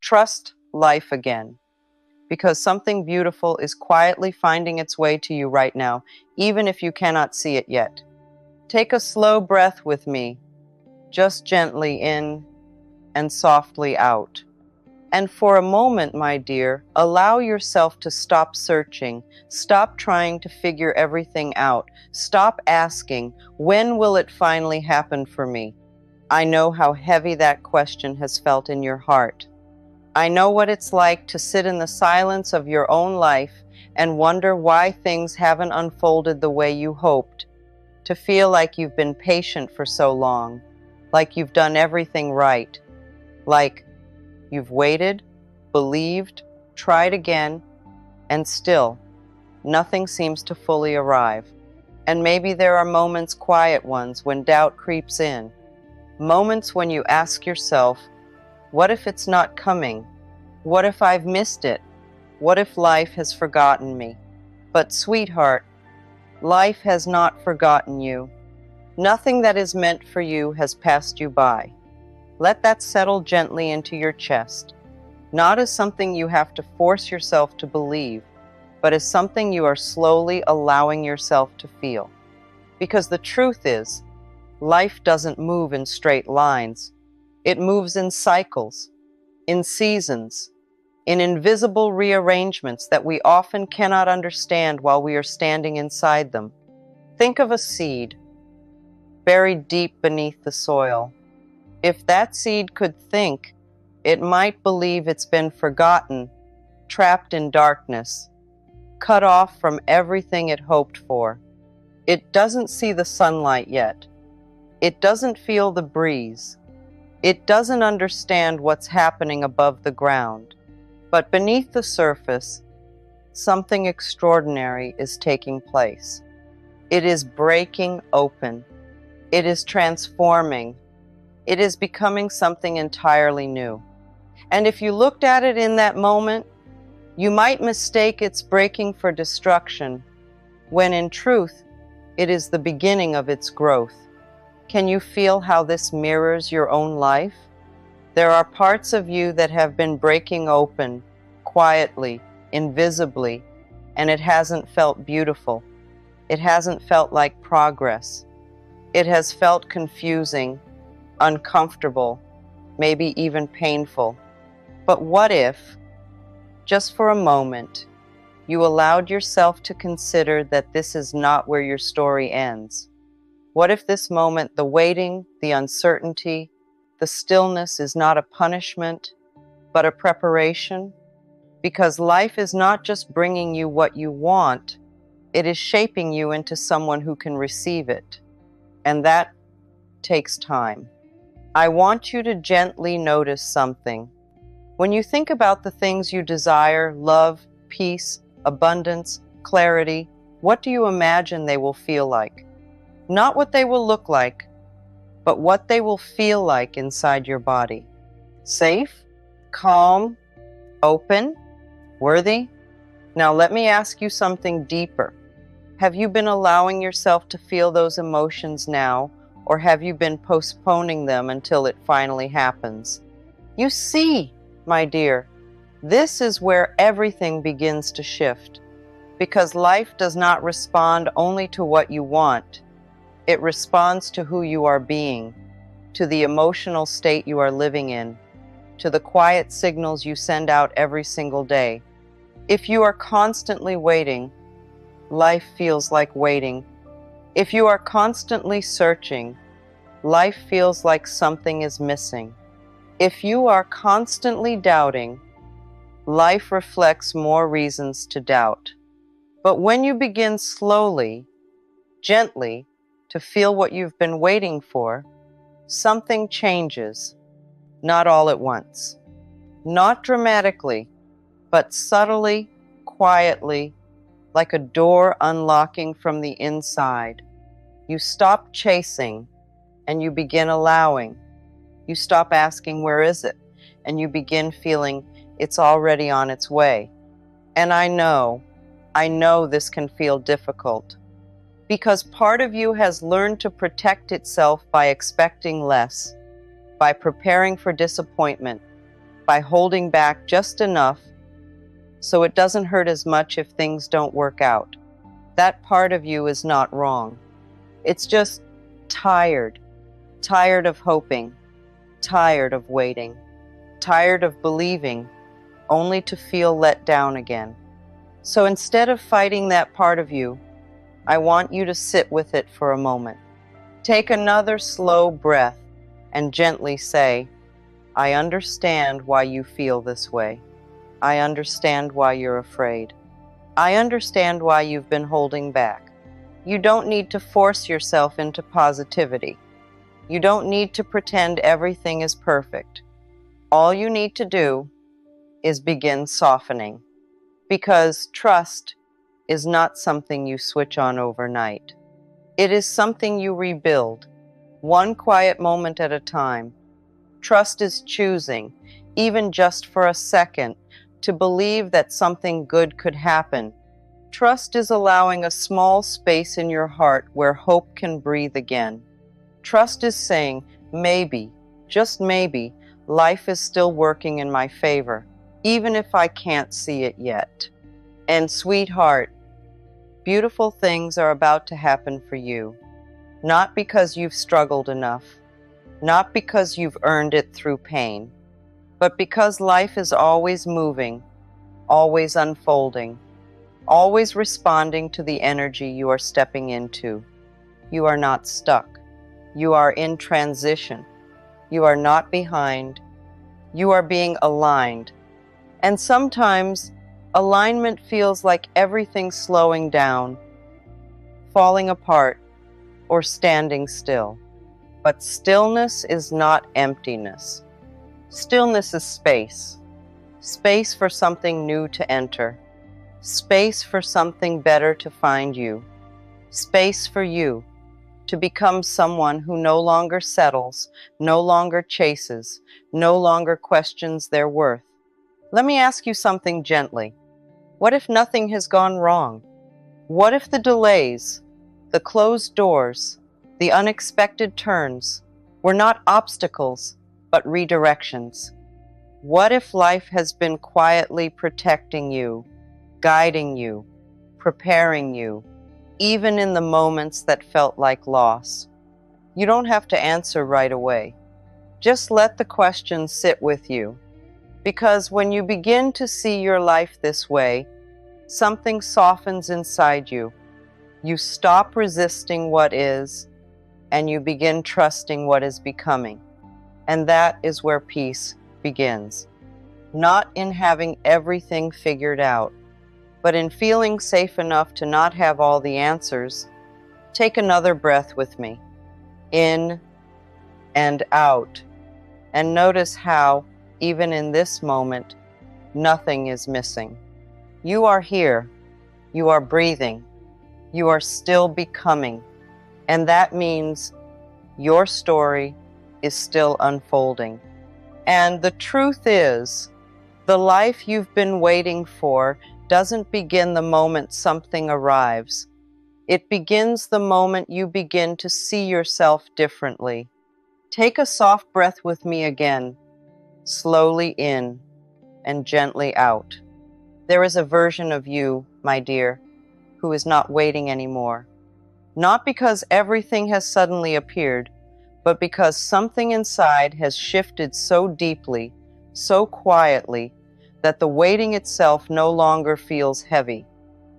Trust life again, because something beautiful is quietly finding its way to you right now, even if you cannot see it yet. Take a slow breath with me, just gently in and softly out. And for a moment, my dear, allow yourself to stop searching. Stop trying to figure everything out. Stop asking, when will it finally happen for me? I know how heavy that question has felt in your heart. I know what it's like to sit in the silence of your own life and wonder why things haven't unfolded the way you hoped, to feel like you've been patient for so long, like you've done everything right, like you've waited, believed, tried again, and still, nothing seems to fully arrive. And maybe there are moments, quiet ones, when doubt creeps in. Moments when you ask yourself, what if it's not coming? What if I've missed it? What if life has forgotten me? But sweetheart, life has not forgotten you. Nothing that is meant for you has passed you by. Let that settle gently into your chest, not as something you have to force yourself to believe, but as something you are slowly allowing yourself to feel. Because the truth is, life doesn't move in straight lines. It moves in cycles, in seasons, in invisible rearrangements that we often cannot understand while we are standing inside them. Think of a seed buried deep beneath the soil. If that seed could think, it might believe it's been forgotten, trapped in darkness, cut off from everything it hoped for. It doesn't see the sunlight yet. It doesn't feel the breeze. It doesn't understand what's happening above the ground. But beneath the surface, something extraordinary is taking place. It is breaking open. It is transforming. It is becoming something entirely new. And if you looked at it in that moment, you might mistake its breaking for destruction, when in truth, it is the beginning of its growth. Can you feel how this mirrors your own life? There are parts of you that have been breaking open, quietly, invisibly, and it hasn't felt beautiful. It hasn't felt like progress. It has felt confusing, uncomfortable, maybe even painful. But what if, just for a moment, you allowed yourself to consider that this is not where your story ends? What if this moment, the waiting, the uncertainty, the stillness is not a punishment, but a preparation? Because life is not just bringing you what you want, it is shaping you into someone who can receive it. And that takes time. I want you to gently notice something. When you think about the things you desire, love, peace, abundance, clarity, what do you imagine they will feel like? Not what they will look like, but what they will feel like inside your body. Safe, calm, open, worthy? Now let me ask you something deeper. Have you been allowing yourself to feel those emotions now, or have you been postponing them until it finally happens? You see, my dear, this is where everything begins to shift, because life does not respond only to what you want. It responds to who you are being, to the emotional state you are living in, to the quiet signals you send out every single day. If you are constantly waiting, life feels like waiting. If you are constantly searching, life feels like something is missing. If you are constantly doubting, life reflects more reasons to doubt. But when you begin slowly, gently, to feel what you've been waiting for, something changes, not all at once. Not dramatically, but subtly, quietly, like a door unlocking from the inside. You stop chasing and you begin allowing. You stop asking, where is it? And you begin feeling it's already on its way. And I know this can feel difficult, because part of you has learned to protect itself by expecting less, by preparing for disappointment, by holding back just enough so it doesn't hurt as much if things don't work out. That part of you is not wrong. It's just tired. Tired of hoping. Tired of waiting. Tired of believing, only to feel let down again. So instead of fighting that part of you, I want you to sit with it for a moment. Take another slow breath and gently say, I understand why you feel this way. I understand why you're afraid. I understand why you've been holding back. You don't need to force yourself into positivity. You don't need to pretend everything is perfect. All you need to do is begin softening, because trust is not something you switch on overnight. It is something you rebuild, one quiet moment at a time. Trust is choosing, even just for a second, to believe that something good could happen. Trust is allowing a small space in your heart where hope can breathe again. Trust is saying, maybe, just maybe, life is still working in my favor, even if I can't see it yet. And sweetheart, beautiful things are about to happen for you, not because you've struggled enough, not because you've earned it through pain, but because life is always moving, always unfolding, always responding to the energy you are stepping into. You are not stuck. You are in transition. You are not behind. You are being aligned. And sometimes alignment feels like everything's slowing down, falling apart, or standing still. But stillness is not emptiness. Stillness is space. Space for something new to enter. Space for something better to find you. Space for you to become someone who no longer settles, no longer chases, no longer questions their worth. Let me ask you something gently. What if nothing has gone wrong? What if the delays, the closed doors, the unexpected turns were not obstacles, but redirections? What if life has been quietly protecting you, guiding you, preparing you, even in the moments that felt like loss? You don't have to answer right away. Just let the question sit with you. Because when you begin to see your life this way, something softens inside you. You stop resisting what is, and you begin trusting what is becoming. And that is where peace begins. Not in having everything figured out, but in feeling safe enough to not have all the answers. Take another breath with me, in and out, and notice how, even in this moment, nothing is missing. You are here, you are breathing, you are still becoming, and that means your story is still unfolding. And the truth is, the life you've been waiting for doesn't begin the moment something arrives. It begins the moment you begin to see yourself differently. Take a soft breath with me again, slowly in and gently out. There is a version of you, my dear, who is not waiting anymore. Not because everything has suddenly appeared, but because something inside has shifted so deeply, so quietly, that the waiting itself no longer feels heavy.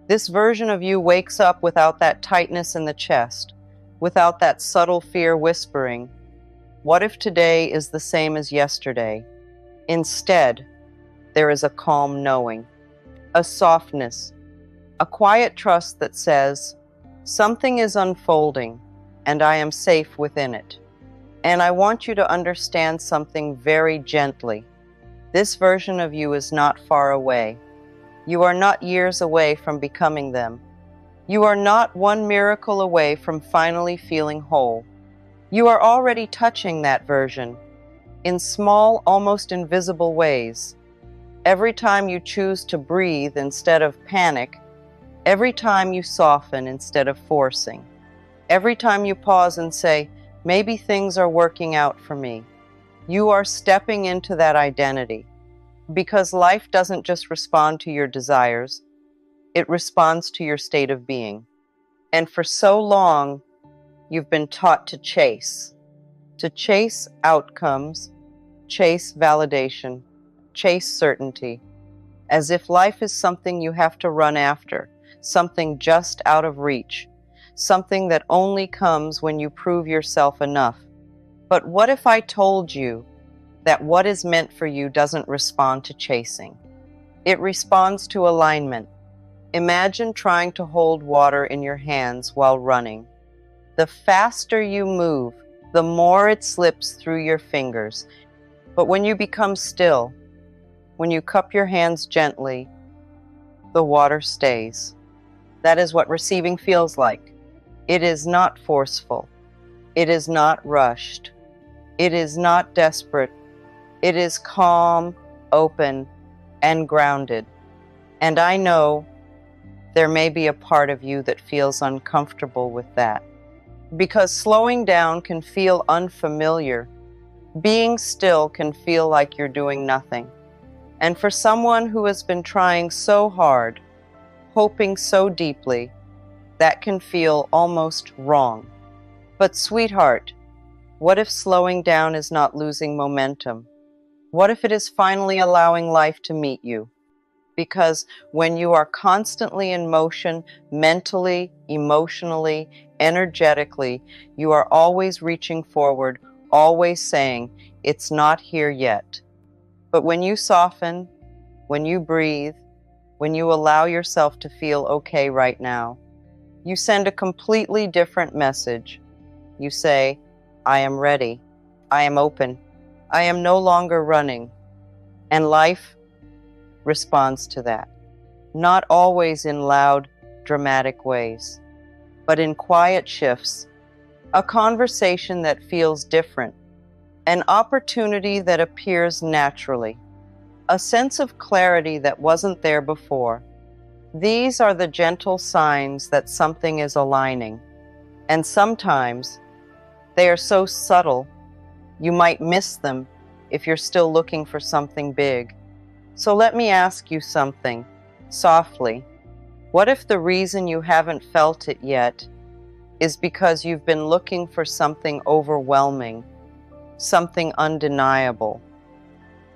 This version of you wakes up without that tightness in the chest, without that subtle fear whispering, "What if today is the same as yesterday?" Instead, there is a calm knowing, a softness, a quiet trust that says, something is unfolding, and I am safe within it. And I want you to understand something very gently. This version of you is not far away. You are not years away from becoming them. You are not one miracle away from finally feeling whole. You are already touching that version in small, almost invisible ways. Every time you choose to breathe instead of panic, every time you soften instead of forcing, every time you pause and say, maybe things are working out for me, you are stepping into that identity. Because life doesn't just respond to your desires, it responds to your state of being. And for so long, you've been taught to chase outcomes, chase validation, chase certainty, as if life is something you have to run after, something just out of reach, something that only comes when you prove yourself enough. But what if I told you that what is meant for you doesn't respond to chasing? It responds to alignment. Imagine trying to hold water in your hands while running. The faster you move, the more it slips through your fingers. But when you become still, when you cup your hands gently, the water stays. That is what receiving feels like. It is not forceful. It is not rushed. It is not desperate. It is calm, open, and grounded. And I know there may be a part of you that feels uncomfortable with that. Because slowing down can feel unfamiliar. Being still can feel like you're doing nothing. And for someone who has been trying so hard, hoping so deeply, that can feel almost wrong. But sweetheart, what if slowing down is not losing momentum? What if it is finally allowing life to meet you? Because when you are constantly in motion, mentally, emotionally, energetically, you are always reaching forward, always saying, it's not here yet. But when you soften, when you breathe, when you allow yourself to feel okay right now, you send a completely different message. You say, I am ready. I am open. I am no longer running. And life responds to that. Not always in loud, dramatic ways, but in quiet shifts, a conversation that feels different, an opportunity that appears naturally, a sense of clarity that wasn't there before. These are the gentle signs that something is aligning. And sometimes they are so subtle, you might miss them if you're still looking for something big. So let me ask you something, softly. What if the reason you haven't felt it yet is because you've been looking for something overwhelming, something undeniable,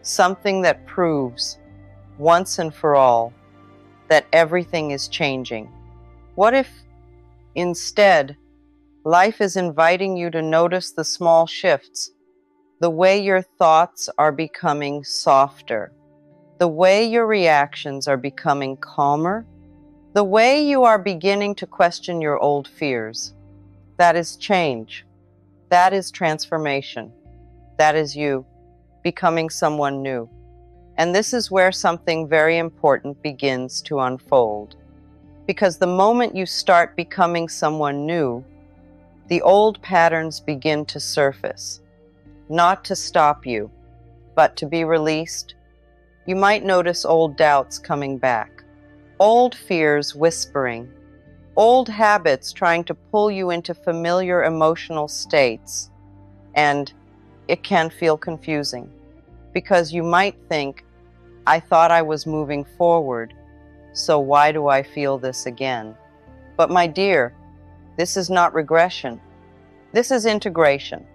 something that proves, once and for all, that everything is changing? What if, instead, life is inviting you to notice the small shifts, the way your thoughts are becoming softer, the way your reactions are becoming calmer, the way you are beginning to question your old fears? That is change. That is transformation. That is you becoming someone new. And this is where something very important begins to unfold. Because the moment you start becoming someone new, the old patterns begin to surface, not to stop you, but to be released. You might notice old doubts coming back, old fears whispering, old habits trying to pull you into familiar emotional states. And it can feel confusing, because you might think, I thought I was moving forward, so why do I feel this again? But my dear, this is not regression. This is integration.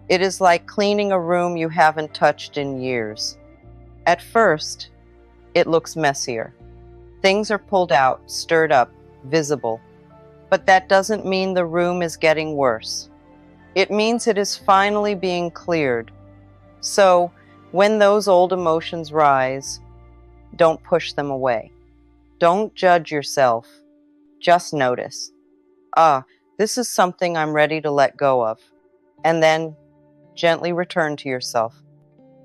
It is like cleaning a room you haven't touched in years. At first, it looks messier. Things are pulled out, stirred up, visible. But that doesn't mean the room is getting worse. It means it is finally being cleared. So, when those old emotions rise, don't push them away. Don't judge yourself. Just notice. This is something I'm ready to let go of. And then gently return to yourself.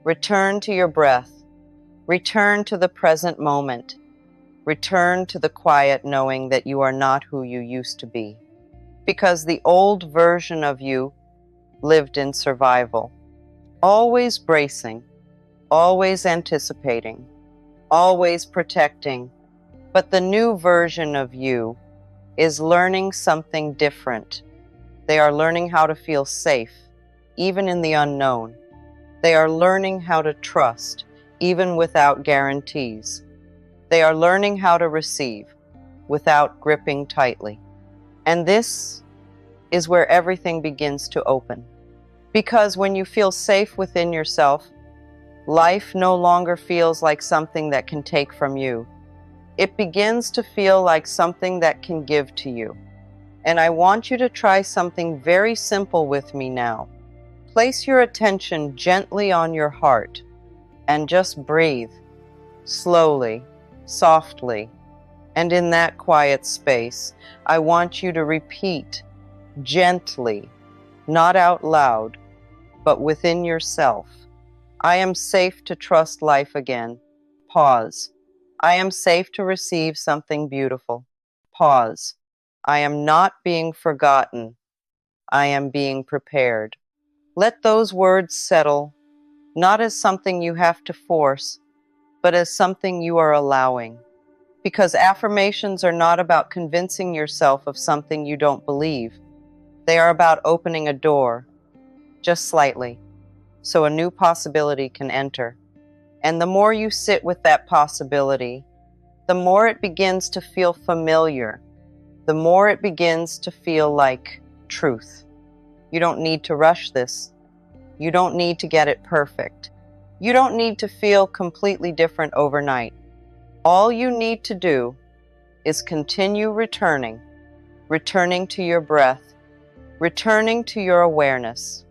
Return to your breath. Return to the present moment. Return to the quiet knowing that you are not who you used to be. Because the old version of you lived in survival. Always bracing. Always anticipating. Always protecting. But the new version of you is learning something different. They are learning how to feel safe, even in the unknown. They are learning how to trust, even without guarantees. They are learning how to receive without gripping tightly. And this is where everything begins to open. Because when you feel safe within yourself, life no longer feels like something that can take from you. It begins to feel like something that can give to you. And I want you to try something very simple with me now. Place your attention gently on your heart and just breathe, slowly, softly. And in that quiet space, I want you to repeat gently, not out loud, but within yourself. I am safe to trust life again. Pause. I am safe to receive something beautiful. Pause. I am not being forgotten. I am being prepared. Let those words settle, not as something you have to force, but as something you are allowing. Because affirmations are not about convincing yourself of something you don't believe. They are about opening a door, just slightly, so a new possibility can enter. And the more you sit with that possibility, the more it begins to feel familiar, the more it begins to feel like truth. You don't need to rush this. You don't need to get it perfect. You don't need to feel completely different overnight. All you need to do is continue returning to your breath, returning to your awareness,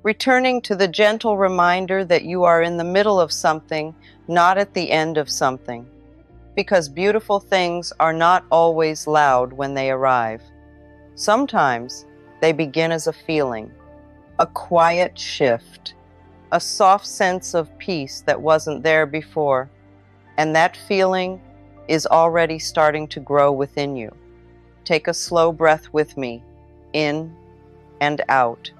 returning to the gentle reminder that you are in the middle of something, not at the end of something. Because beautiful things are not always loud when they arrive. Sometimes they begin as a feeling, a quiet shift, a soft sense of peace that wasn't there before, and that feeling is already starting to grow within you. Take a slow breath with me, in and out.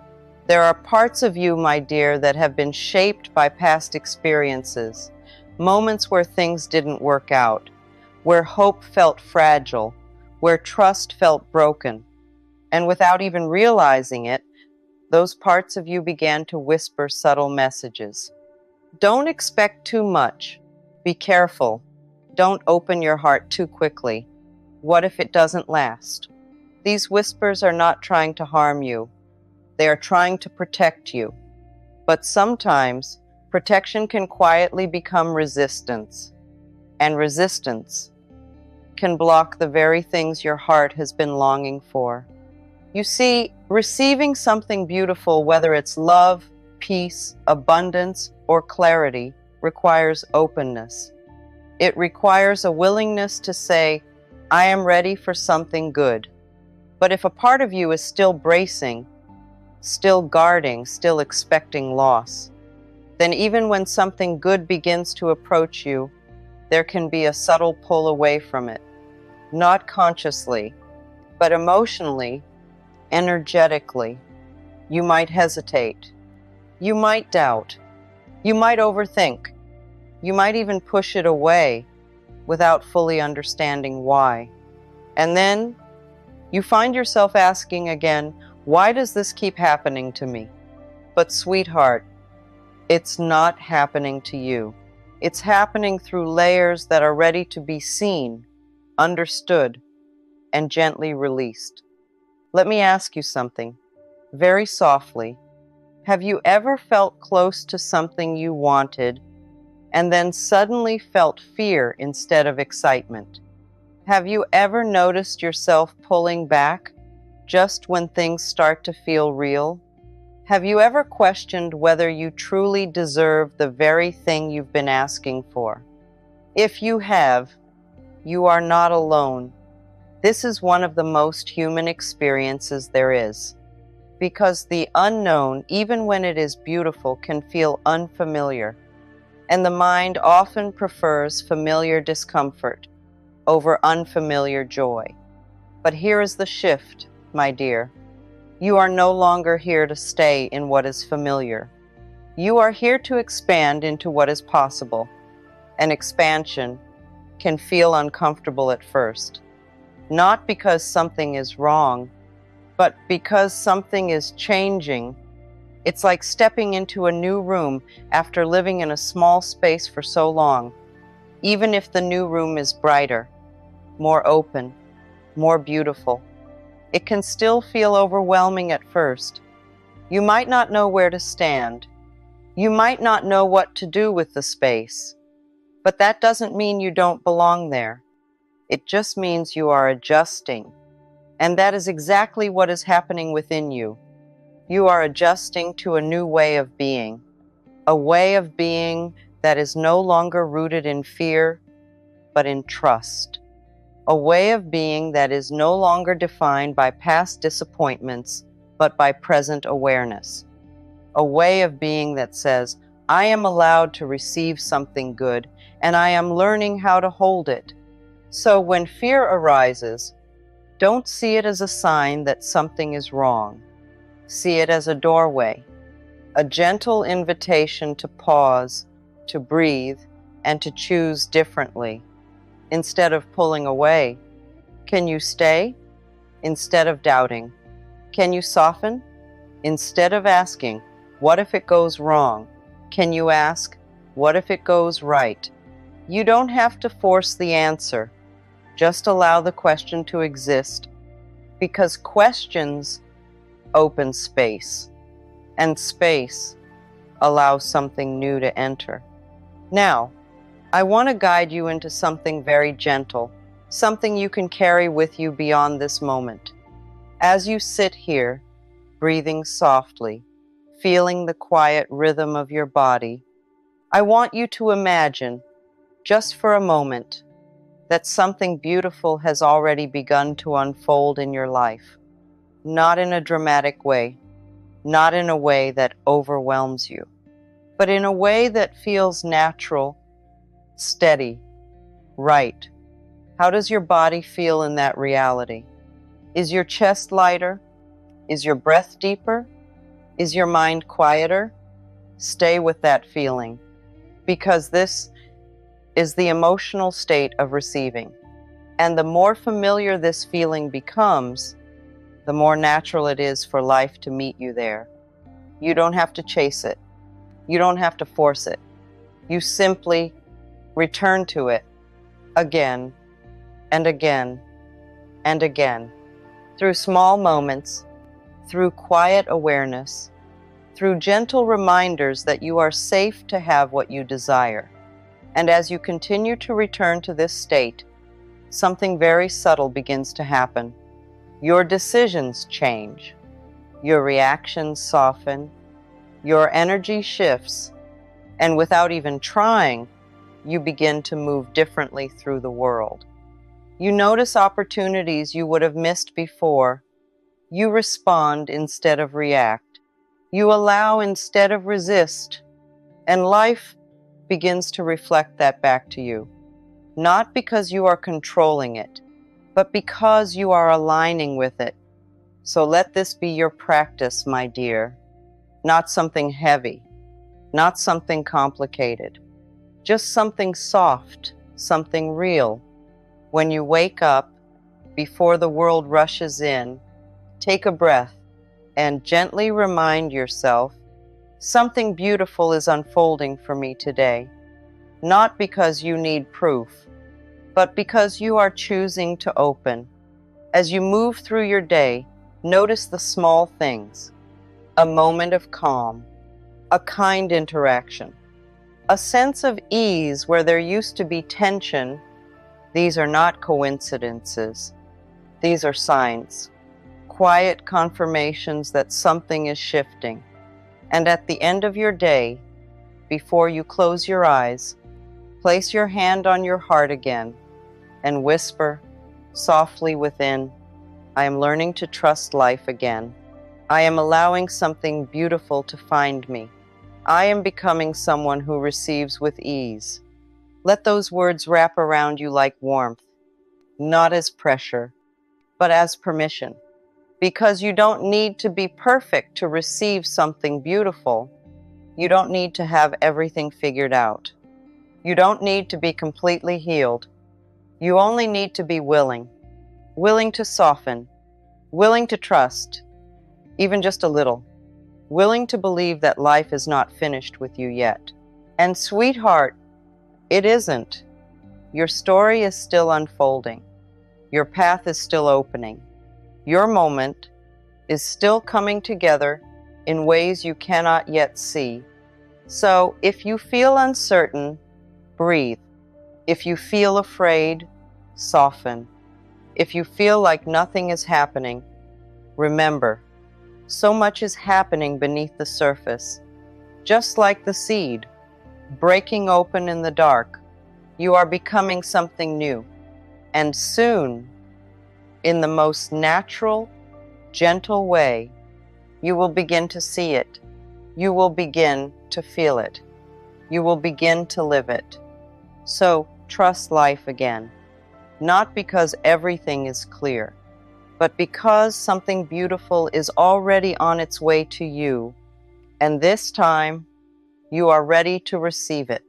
There are parts of you, my dear, that have been shaped by past experiences, moments where things didn't work out, where hope felt fragile, where trust felt broken. And without even realizing it, those parts of you began to whisper subtle messages. Don't expect too much. Be careful. Don't open your heart too quickly. What if it doesn't last? These whispers are not trying to harm you. They are trying to protect you. But sometimes, protection can quietly become resistance. And resistance can block the very things your heart has been longing for. You see, receiving something beautiful, whether it's love, peace, abundance, or clarity, requires openness. It requires a willingness to say, I am ready for something good. But if a part of you is still bracing, still guarding, still expecting loss, then even when something good begins to approach you, there can be a subtle pull away from it. Not consciously, but emotionally, energetically. You might hesitate. You might doubt. You might overthink. You might even push it away without fully understanding why. And then you find yourself asking again, why does this keep happening to me? But sweetheart, it's not happening to you. It's happening through layers that are ready to be seen, understood, and gently released. Let me ask you something, very softly. Have you ever felt close to something you wanted and then suddenly felt fear instead of excitement? Have you ever noticed yourself pulling back just when things start to feel real? Have you ever questioned whether you truly deserve the very thing you've been asking for? If you have, you are not alone. This is one of the most human experiences there is. Because the unknown, even when it is beautiful, can feel unfamiliar. And the mind often prefers familiar discomfort over unfamiliar joy. But here is the shift, my dear. You are no longer here to stay in what is familiar. You are here to expand into what is possible. And expansion can feel uncomfortable at first. Not because something is wrong, but because something is changing It's like stepping into a new room after living in a small space for so long. Even if the new room is brighter, more open, more beautiful, it can still feel overwhelming at first. You might not know where to stand. You might not know what to do with the space. But that doesn't mean you don't belong there. It just means you are adjusting. And that is exactly what is happening within you. You are adjusting to a new way of being. A way of being that is no longer rooted in fear, but in trust. A way of being that is no longer defined by past disappointments, but by present awareness. A way of being that says, I am allowed to receive something good, and I am learning how to hold it. So when fear arises, don't see it as a sign that something is wrong. See it as a doorway, a gentle invitation to pause, to breathe, and to choose differently. Instead of pulling away, can you stay? Instead of doubting, can you soften? Instead of asking, what if it goes wrong? Can you ask, what if it goes right? You don't have to force the answer. Just allow the question to exist, because questions open space, and space allows something new to enter. Now, I want to guide you into something very gentle, something you can carry with you beyond this moment. As you sit here, breathing softly, feeling the quiet rhythm of your body, I want you to imagine, just for a moment, that something beautiful has already begun to unfold in your life. Not in a dramatic way, not in a way that overwhelms you, but in a way that feels natural, steady, right. How does your body feel in that reality? Is your chest lighter? Is your breath deeper? Is your mind quieter? Stay with that feeling, because this is the emotional state of receiving. And the more familiar this feeling becomes, the more natural it is for life to meet you there. You don't have to chase it. You don't have to force it. You simply return to it again and again and again, through small moments, through quiet awareness, through gentle reminders that you are safe to have what you desire. And as you continue to return to this state, something very subtle begins to happen. Your decisions change. Your reactions soften. Your energy shifts. And without even trying, you begin to move differently through the world. You notice opportunities you would have missed before. You respond instead of react. You allow instead of resist. And life begins to reflect that back to you. Not because you are controlling it, but because you are aligning with it. So let this be your practice, my dear. Not something heavy, not something complicated. Just something soft, something real. When you wake up, before the world rushes in, take a breath and gently remind yourself, something beautiful is unfolding for me today. Not because you need proof, but because you are choosing to open. As you move through your day, notice the small things. A moment of calm, a kind interaction, a sense of ease where there used to be tension. These are not coincidences. These are signs, quiet confirmations that something is shifting. And at the end of your day, before you close your eyes, place your hand on your heart again and whisper softly within, I am learning to trust life again. I am allowing something beautiful to find me. I am becoming someone who receives with ease. Let those words wrap around you like warmth, not as pressure, but as permission. Because you don't need to be perfect to receive something beautiful. You don't need to have everything figured out. You don't need to be completely healed. You only need to be willing to soften, willing to trust, even just a little. willing to believe that life is not finished with you yet. And sweetheart, it isn't. Your story is still unfolding. Your path is still opening. Your moment is still coming together in ways you cannot yet see. So if you feel uncertain, breathe. If you feel afraid, soften. If you feel like nothing is happening, remember, so much is happening beneath the surface. Just like the seed, breaking open in the dark, you are becoming something new. And soon, in the most natural, gentle way, you will begin to see it. You will begin to feel it. You will begin to live it. So trust life again, not because everything is clear, but because something beautiful is already on its way to you, and this time you are ready to receive it.